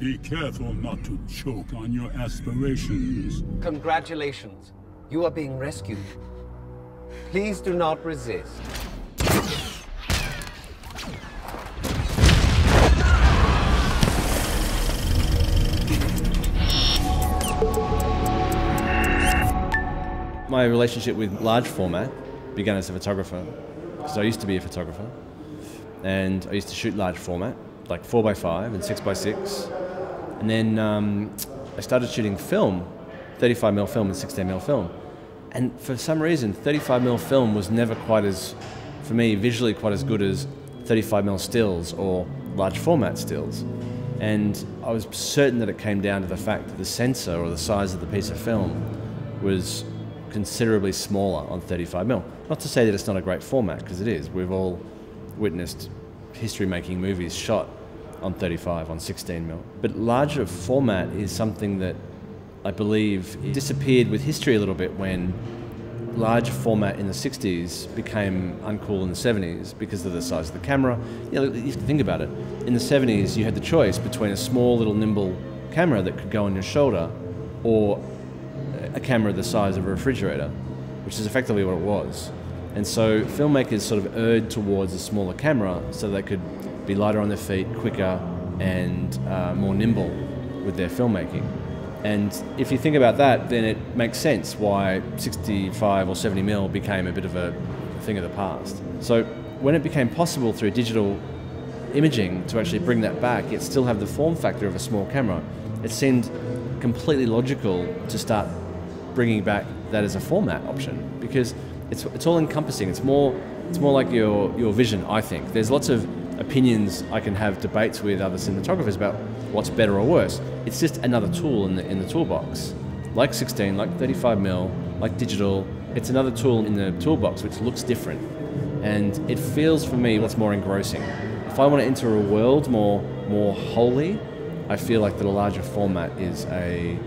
Be careful not to choke on your aspirations. Congratulations. You are being rescued. Please do not resist. My relationship with large format began as a photographer, because I used to be a photographer, and I used to shoot large format, like 4x5 and 6x6, and then I started shooting film, 35mm film and 16mm film, and for some reason 35mm film was never quite as, for me, visually quite as good as 35mm stills or large format stills, and I was certain that it came down to the fact that the sensor or the size of the piece of film was considerably smaller on 35mm. Not to say that it's not a great format, because it is. We've all witnessed history-making movies shot on 35, on 16mm. But larger format is something that I believe disappeared with history a little bit when large format in the 60s became uncool in the 70s because of the size of the camera. You know, you think about it. In the 70s, you had the choice between a small little nimble camera that could go on your shoulder or a camera the size of a refrigerator, which is effectively what it was. And so filmmakers sort of erred towards a smaller camera so they could be lighter on their feet, quicker, and more nimble with their filmmaking. And if you think about that, then it makes sense why 65 or 70mm became a bit of a thing of the past. So when it became possible through digital imaging to actually bring that back, yet still have the form factor of a small camera, it seemed completely logical to start bringing back that as a format option, because it's all encompassing. It's more like your vision, I think. There's lots of opinions I can have debates with other cinematographers about what's better or worse. It's just another tool in the toolbox. Like 16, like 35mm, like digital, it's another tool in the toolbox which looks different. And it feels for me what's more engrossing. If I want to enter a world more wholly, I feel like that a larger format is a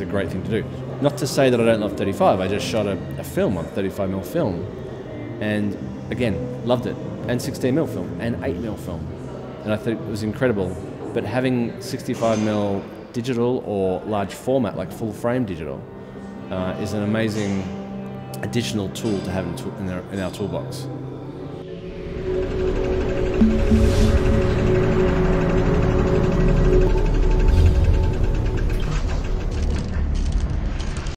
great thing to do. Not to say that I don't love 35, I just shot a film on 35mm film, and again, loved it, and 16mm film, and 8mm film, and I thought it was incredible. But having 65mm digital or large format, like full frame digital, is an amazing additional tool to have in our toolbox.